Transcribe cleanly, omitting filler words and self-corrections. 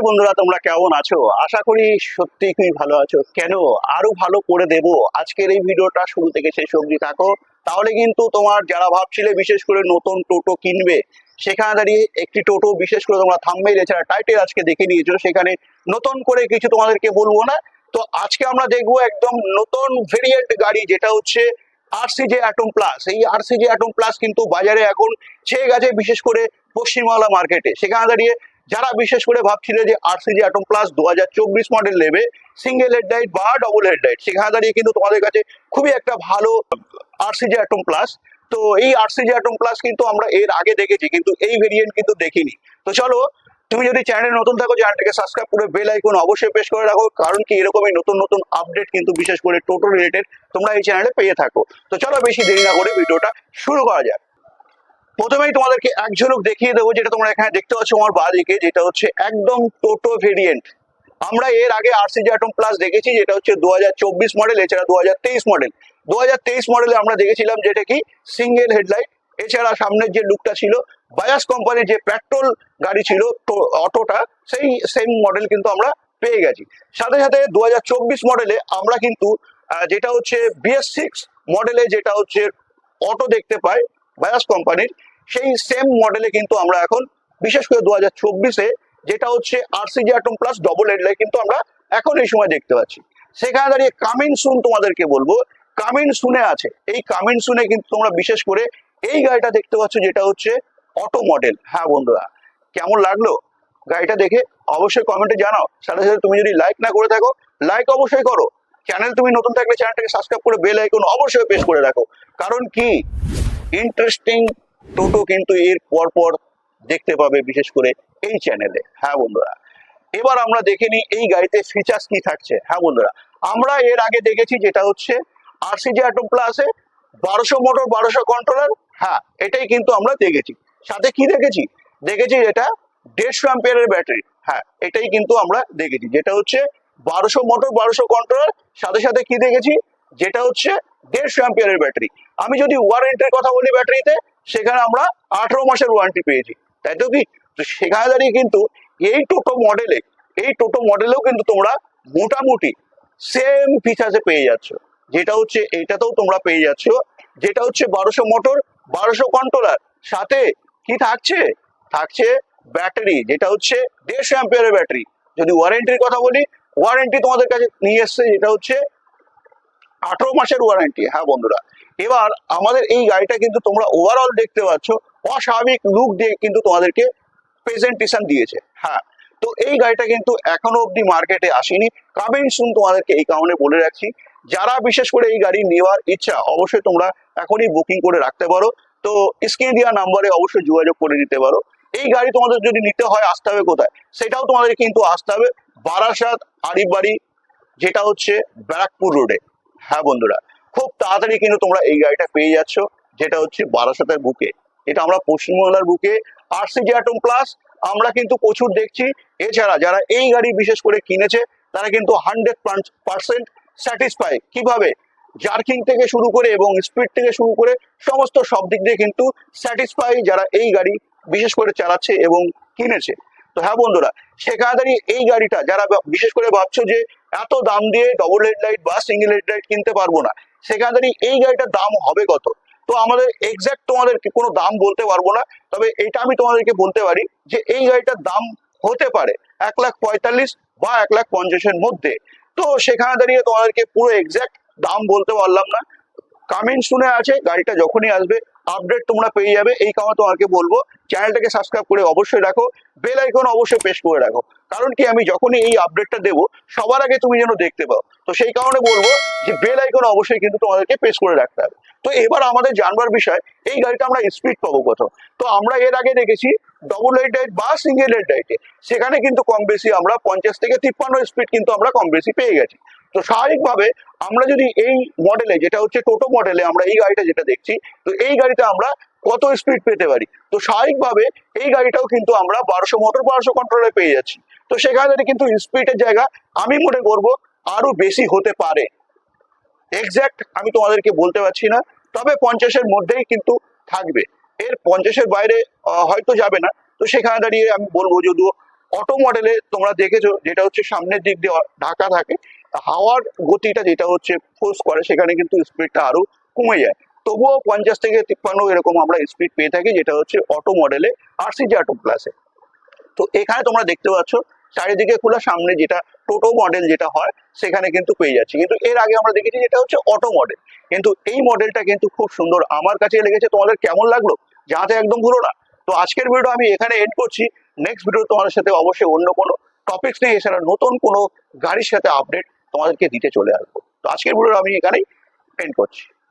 বন্ধুরা, তোমরা কেমন আছো? আশা করি সত্যি খুবই ভালো আছো। কেন আরো ভালো করে দেব আজকের এই ভিডিওটা শুরু থেকে শেষ অবধি থাকো। তাহলে কিন্তু তোমার যারা ভাবছিলে বিশেষ করে নতুন টোটো কিনবে, সেখানে দাঁড়িয়ে একটি টোটো বিশেষ করে তোমরা থাম্বনেইল এছাড়া টাইটেল আজকে দেখে নিয়েছো, সেখানে নতুন করে কিছু তোমাদেরকে বলবো না। তো আজকে আমরা দেখবো একদম নতুন ভেরিয়েন্ট গাড়ি, যেটা হচ্ছে আরসিজে অ্যাটম প্লাস। এই আরসিজে অ্যাটম প্লাস কিন্তু বাজারে এখন ছেয়ে গেছে, বিশেষ করে পশ্চিমবাংলা মার্কেটে। সেখানে দাঁড়িয়ে যারা বিশেষ করে ভাবছিলে যে আরসিজি অ্যাটম প্লাস 2024 মডেল নেবে, সিঙ্গেল হেডলাইট বা ডবল হেডলাইট, সেখানে দাঁড়িয়ে কিন্তু তোমাদের কাছে খুবই একটা ভালো আরসিজি অ্যাটম প্লাস। তো এই আরসিজি অ্যাটম প্লাস কিন্তু আমরা এর আগে দেখেছি, কিন্তু এই ভেরিয়েন্ট কিন্তু দেখিনি। তো চলো, তুমি যদি চ্যানেলে নতুন থাকো, চ্যানেলটাকে সাবস্ক্রাইব করে বেল আইকন অবশ্যই প্রেস করে রাখো, কারণ কি এরকমই নতুন নতুন আপডেট কিন্তু বিশেষ করে টোটো রিলেটেড তোমরা এই চ্যানেলে পেয়ে থাকো। তো চলো, বেশি দেরি না করে ভিডিওটা শুরু করা যাক। প্রথমেই তোমাদেরকে এক ঝলক দেখিয়ে দেবো, যেটা তোমরা এখানে দেখতে পাচ্ছ আমার বাঁদিকে, যেটা হচ্ছে একদম টোটো ভেরিয়েন্ট। আমরা এর আগে আরসিজি অ্যাটম প্লাস দেখেছি, যেটা হচ্ছে 2024 মডেল, এছাড়া 2023 মডেল। 2023 মডেলে আমরা দেখেছিলাম যেটা কি সিঙ্গেল হেডলাইট, এছাড়া সামনের যে লুকটা ছিল বাজাজ কোম্পানির যে পেট্রোল গাড়ি ছিল অটোটা, সেই সেম মডেল কিন্তু আমরা পেয়ে গেছি। সাথে সাথে 2024 মডেলে আমরা কিন্তু যেটা হচ্ছে BS6 মডেলে যেটা হচ্ছে অটো দেখতে পাই বাজাজ কোম্পানির, সেই সেম মডেলে কিন্তু আমরা এখন বিশেষ করে 2024-এ যেটা হচ্ছে RCG atom plus double headlight কিন্তু আমরা এখন এই সময় দেখতে পাচ্ছি। সেখানে দাঁড়িয়ে কামিং সুন তোমাদেরকে বলবো, কামিং সুনে আছে। এই কামিং সুনে কিন্তু তোমরা বিশেষ করে এই গাড়িটা দেখতে পাচ্ছ, যেটা হচ্ছে অটো মডেল। হ্যাঁ বন্ধুরা, কেমন লাগলো গাড়িটা দেখে অবশ্যই কমেন্টে জানাও। সাথে সাথে তুমি যদি লাইক না করে থাকো, লাইক অবশ্যই করো। চ্যানেল তুমি নতুন থাকলে চ্যানেলটাকে সাবস্ক্রাইব করে বেল আইকন অবশ্যই প্রেস করে রাখো, কারণ কি ইন্টারেস্টিং টোটো কিন্তু এর পর দেখতে পাবে বিশেষ করে এই চ্যানেলে। হ্যাঁ বন্ধুরা, এবার আমরা দেখে নিই এই গাড়িতে ফিচার্স কি থাকছে। হ্যাঁ বন্ধুরা, আমরা এর আগে দেখেছি যেটা হচ্ছে আরসিজি অ্যাটম প্লাসে 1200 মোটর 1200 কন্ট্রোলার। হ্যাঁ, এটাই কিন্তু আমরা দেখেছি। সাথে কি দেখেছি? দেখেছি এটা 150 অ্যাম্পিয়ারের ব্যাটারি। হ্যাঁ, এটাই কিন্তু আমরা দেখেছি, যেটা হচ্ছে 1200 মোটর 1200 কন্ট্রোলার। সাথে সাথে কি দেখেছি? যেটা হচ্ছে 150 অ্যাম্পিয়ারের ব্যাটারি। আমি যদি ওয়ারেন্টির কথা বলি ব্যাটারিতে, সেখানে আমরা 18 মাসের ওয়ারেন্টি পেয়েছি, তাই তো কি? তো সেখানে দাঁড়িয়ে কিন্তু এই টোটো মডেলেও কিন্তু তোমরা মোটামুটি সেম ফিচার্সে পেয়ে যাচ্ছ। যেটা হচ্ছে এইটাতেও তোমরা পেয়ে যাচ্ছ, যেটা হচ্ছে 1200 মোটর 1200 কন্ট্রোলার। সাথে কি থাকছে? থাকছে ব্যাটারি, যেটা হচ্ছে 150 অ্যাম্পিয়ারের ব্যাটারি। যদি ওয়ারেন্টির কথা বলি, ওয়ারেন্টি তোমাদের কাছে নিয়ে এসছে, যেটা হচ্ছে 18 মাসের ওয়ারেন্টি। হ্যাঁ বন্ধুরা, এবার আমাদের এই গাড়িটা কিন্তু তোমরা ওভারঅল দেখতে পাচ্ছ অস্বাভাবিক লুক দিয়ে কিন্তু তোমাদেরকে প্রেজেন্টেশন দিয়েছে। হ্যাঁ, তো এই গাড়িটা কিন্তু এখনো অব্দি মার্কেটে আসেনি, কামিং সুন তোমাদেরকে এই কারণে বলে রাখছি। যারা বিশেষ করে এই গাড়ি নেওয়ার ইচ্ছা, অবশ্যই তোমরা এখনই বুকিং করে রাখতে পারো। তো স্ক্রিনে দেওয়া নাম্বারে অবশ্যই যোগাযোগ করে নিতে পারো। এই গাড়ি তোমাদের যদি নিতে হয়, আসতে হবে কোথায়? সেটাও তোমাদের কিন্তু আসতে হবে বারাসাত আরিফবাড়ি, যেটা হচ্ছে ব্যারাকপুর রোডে। হ্যাঁ বন্ধুরা, খুব তাড়াতাড়ি কিন্তু তোমরা এই গাড়িটা পেয়ে যাচ্ছ, যেটা হচ্ছে বারাসাতের বুকে। এটা আমরা পশ্চিমবাংলার বুকে আরসিজি অ্যাটম প্লাস আমরা কিন্তু প্রচুর দেখছি। এছাড়া যারা এই গাড়ি বিশেষ করে কিনেছে, তারা কিন্তু 100% স্যাটিসফাই। কিভাবে? জার্কিং থেকে শুরু করে এবং স্পিড থেকে শুরু করে সমস্ত সব দিক দিয়ে কিন্তু স্যাটিসফাই যারা এই গাড়ি বিশেষ করে চালাচ্ছে এবং কিনেছে। তো হ্যাঁ বন্ধুরা, সেখানে দাঁড়িয়ে এই গাড়িটা যারা বিশেষ করে ভাবছো যে এত দাম দিয়ে ডবল হেডলাইট বা সিঙ্গেল হেডলাইট কিনতে পারবো না, সেখানে দাঁড়িয়ে এই গাড়িটার দাম হবে কত? তো আমাদের এক্সাক্ট তোমাদেরকে কোনো দাম বলতে পারবো না, তবে এটা আমি তোমাদেরকে বলতে পারি যে এই গাড়িটার দাম হতে পারে 1,45,000 বা 1,50,000-এর মধ্যে। তো সেখানে দাঁড়িয়ে তোমাদেরকে পুরো এক্সাক্ট দাম বলতে পারলাম না। কামিং শুনে আছে, গাড়িটা যখনই আসবে আপডেট তোমরা পেয়ে যাবে। এই কারণে তোমাকে বলবো চ্যানেলটাকে সাবস্ক্রাইব করে অবশ্যই রাখো, বেল আইকন অবশ্যই প্রেস করে রাখো, কারণ কি আমি যখনই এই আপডেটটা দেবো সবার আগে তুমি যেন দেখতে পাও। তো সেই কারণে বলবো যে বেল আইকন অবশ্যই কিন্তু তোমাদেরকে প্রেস করে রাখতে হবে। তো এবার আমাদের জানবার বিষয়, এই গাড়িটা আমরা স্পিড পাবো কত? তো আমরা এর আগে দেখেছি ডবল হেডলাইট বা সিঙ্গেল হেডলাইটে, সেখানে কিন্তু কম বেশি আমরা 50 থেকে 53 স্পিড কিন্তু আমরা কম বেশি পেয়ে গেছি। তো স্বাভাবিকভাবে আমরা যদি এই মডেলে, যেটা হচ্ছে টোটো মডেলে, আমরা এই গাড়িটা যেটা দেখছি, তো এই গাড়িটা আমরা কত স্পিড পেতে পারি? তো স্বাভাবিকভাবে এই গাড়িটাও কিন্তু আমরা 1200 মোটর 1200 কন্ট্রোলে পেয়ে যাচ্ছি। তো সেখানে কিন্তু স্পিডের জায়গা আমি মনে করবো আরো বেশি হতে পারে। এক্সাক্ট আমি তোমাদেরকে বলতে পারছি না, তবে 50-এর মধ্যেই কিন্তু থাকবে। এর 50-এর বাইরে হয়তো যাবে না। তো সেখানে দাঁড়িয়ে আমি বলবো যদিও অটো মডেলে তোমরা দেখেছো যেটা হচ্ছে সামনের দিক দিয়ে ঢাকা থাকে, হাওয়ার গতিটা যেটা হচ্ছে ফোর্স করে সেখানে কিন্তু স্পিডটা আরো কমে যায়। তবুও 50 থেকে 53 এরকম আমরা স্পিড পেয়ে থাকি, যেটা হচ্ছে অটো মডেলে RCZ অটো প্লাসে। তো এখানে তোমরা দেখতে পাচ্ছ চারিদিকে খোলা, সামনে যেটা টোটো মডেল যেটা হয় সেখানে কিন্তু পেয়ে যাচ্ছি। কিন্তু এর আগে আমরা দেখেছি যেটা হচ্ছে অটো মডেল, কিন্তু এই মডেলটা কিন্তু খুব সুন্দর আমার কাছে লেগেছে। তোমাদের কেমন লাগলো জানাতে একদম ভুলো না। তো আজকের ভিডিও আমি এখানে এন্ড করছি। নেক্সট ভিডিও তোমাদের সাথে অবশ্যই অন্য কোনো টপিক্স নিয়ে এছাড়া নতুন কোনো গাড়ির সাথে আপডেট তোমাদেরকে দিতে চলে আসবো। তো আজকের ভিডিও আমি এখানেই এন্ড করছি।